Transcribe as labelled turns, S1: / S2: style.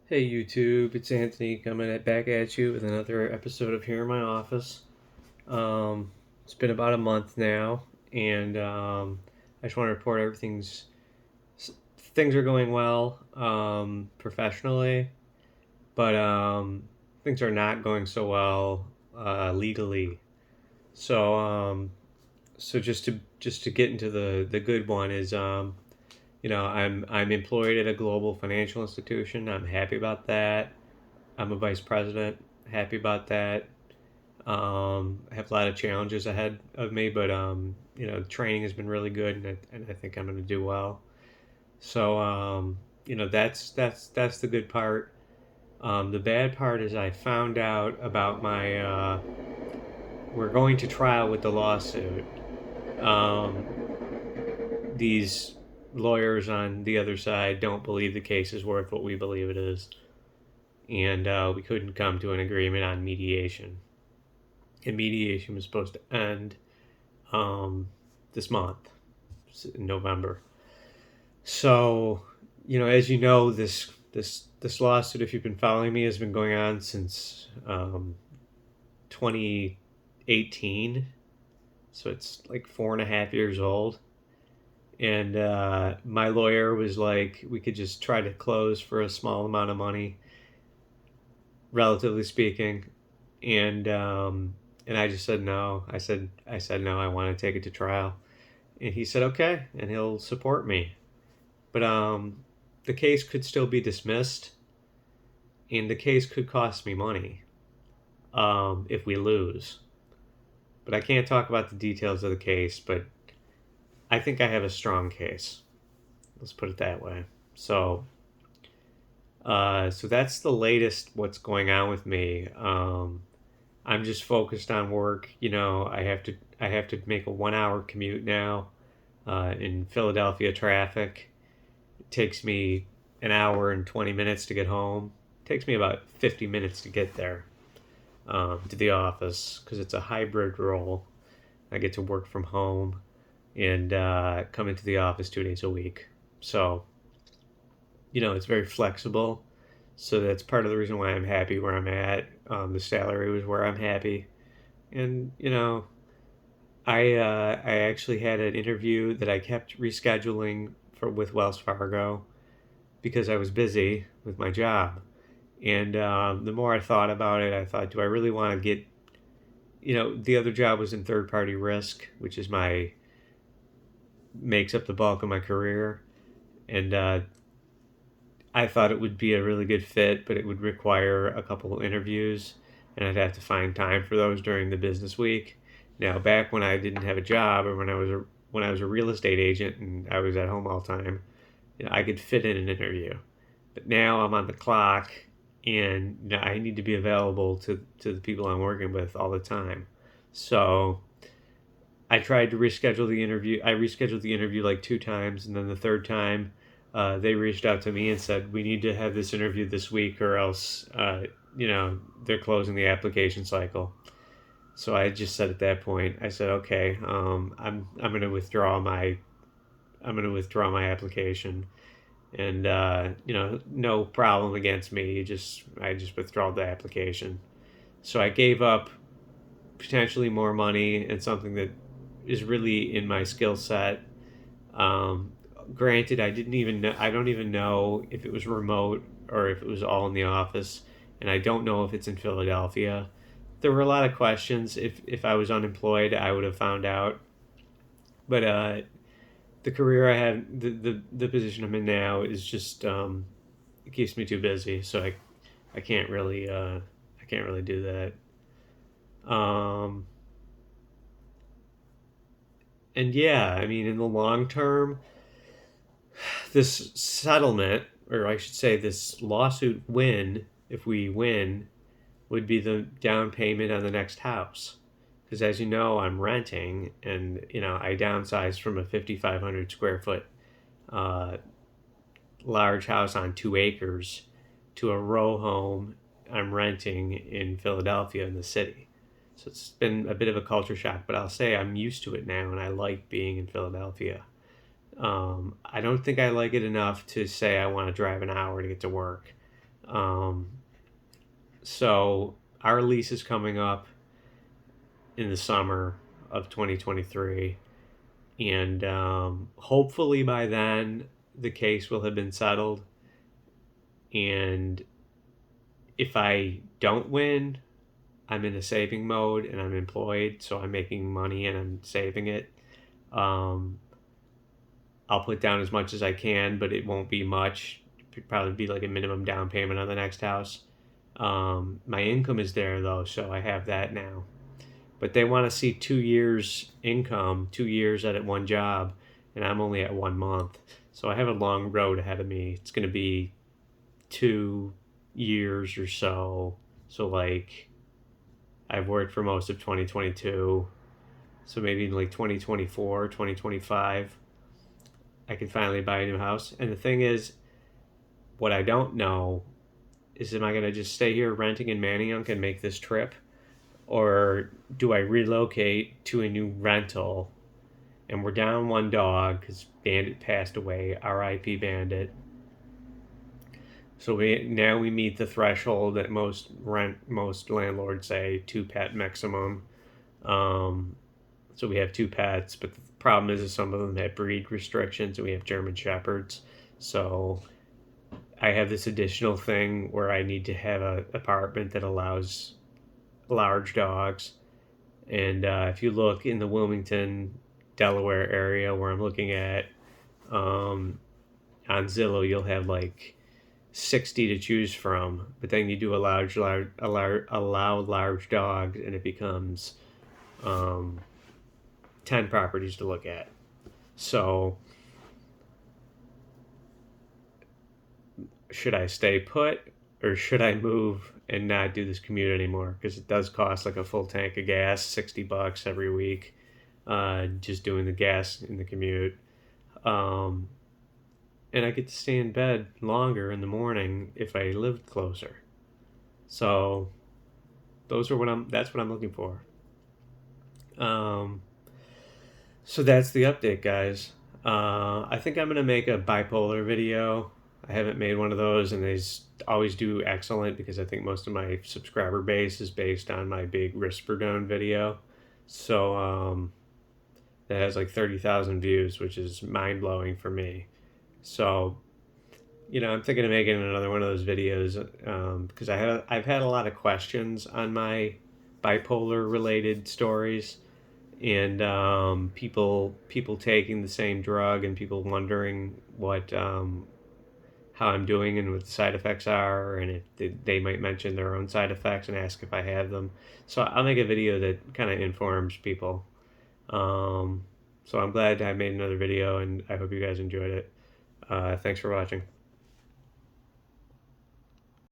S1: Hey YouTube, it's Anthony coming back at you with another episode of Here in My Office. It's been about a month now, and I just want to report things are going well professionally, but things are not going so well legally. So just to get into the good one is I'm employed at a global financial institution. I'm happy about that. I'm a vice president. Happy about that. I have a lot of challenges ahead of me, but training has been really good, and I think I'm going to do well. So that's the good part. The bad part is I found out about my we're going to trial with the lawsuit. Um, these lawyers on the other side don't believe the case is worth what we believe it is, and we couldn't come to an agreement on mediation. And mediation was supposed to end um, this month, in November. So, as you know, this lawsuit, if you've been following me, has been going on since 2018. So it's like 4.5 years old. And my lawyer was like, we could just try to close for a small amount of money, relatively speaking. And I just said no. I said no. I want to take it to trial. And he said okay, and he'll support me. But the case could still be dismissed, and the case could cost me money if we lose. But I can't talk about the details of the case. But I think I have a strong case. Let's put it that way. So that's the latest. What's going on with me? I'm just focused on work. I have to make a 1 hour commute now in Philadelphia traffic. It takes me an hour and 20 minutes to get home. It takes me about 50 minutes to get there to the office because it's a hybrid role. I get to work from home and come into the office 2 days a week. So, it's very flexible. So that's part of the reason why I'm happy where I'm at. The salary was where I'm happy. And, I actually had an interview that I kept rescheduling with Wells Fargo because I was busy with my job. And the more I thought about it, I thought, do I really want to get, the other job was in third party risk, which is makes up the bulk of my career. And I thought it would be a really good fit, but it would require a couple of interviews, and I'd have to find time for those during the business week. Now, back when I didn't have a job, or when I was a real estate agent and I was at home all the time, I could fit in an interview. But now I'm on the clock, and I need to be available to the people I'm working with all the time. So I tried to reschedule the interview. I rescheduled the interview like 2 times, and then the third time, they reached out to me and said, "We need to have this interview this week, or else, they're closing the application cycle." So I just said at that point, I said, "Okay, I'm going to withdraw my application, and no problem against me. I just withdraw the application." So I gave up potentially more money and something that is really in my skill set. Um, Granted, I don't even know if it was remote or if it was all in the office, and I don't know if it's in Philadelphia. There were a lot of questions. If I was unemployed, I would have found out. But the career I have, the position I'm in now is just it keeps me too busy, so I can't really do that. And yeah, I mean, in the long term, this settlement, or I should say, this lawsuit win, if we win, would be the down payment on the next house. Because as you know, I'm renting, and I downsized from a 5,500 square foot uh, large house on 2 acres to a row home I'm renting in Philadelphia in the city. So it's been a bit of a culture shock, but I'll say I'm used to it now, and I like being in Philadelphia. I don't think I like it enough to say I want to drive an hour to get to work. Um, so our lease is coming up in the summer of 2023, and hopefully by then the case will have been settled. And if I don't win, I'm in a saving mode and I'm employed, so I'm making money and I'm saving it. Um, I'll put down as much as I can, but it won't be much. It'd probably be like a minimum down payment on the next house. My income is there though, so I have that now. But they want to see 2 years income, 2 years at one job, and I'm only at 1 month. So I have a long road ahead of me. It's going to be 2 years or so. So like I've worked for most of 2022. So maybe in like 2024, 2025, I can finally buy a new house. And the thing is, what I don't know is, am I going to just stay here renting in Manayunk and make this trip? Or do I relocate to a new rental? And we're down one dog because Bandit passed away. R.I.P. Bandit. So we meet the threshold that most landlords say, 2 pet maximum. So we have 2 pets, but the problem is some of them have breed restrictions, and we have German Shepherds. So I have this additional thing where I need to have an apartment that allows large dogs. And if you look in the Wilmington, Delaware area where I'm looking at, on Zillow, you'll have like 60 to choose from. But then you do allow large dogs, and it becomes 10 properties to look at. So should I stay put, or should I move and not do this commute anymore? Because it does cost like a full tank of gas, $60 every week, just doing the gas in the commute. Um, and I get to stay in bed longer in the morning if I lived closer. So that's what I'm looking for. Um, so that's the update, guys. I think I'm gonna make a bipolar video. I haven't made one of those, and they always do excellent because I think most of my subscriber base is based on my big Risperdone video. So that has like 30,000 views, which is mind blowing for me. So I'm thinking of making another one of those videos because I've had a lot of questions on my bipolar related stories, and people taking the same drug, and people wondering what how I'm doing and what the side effects are, and if they might mention their own side effects and ask if I have them. So I'll make a video that kind of informs people. So I'm glad I made another video, and I hope you guys enjoyed it. Thanks for watching.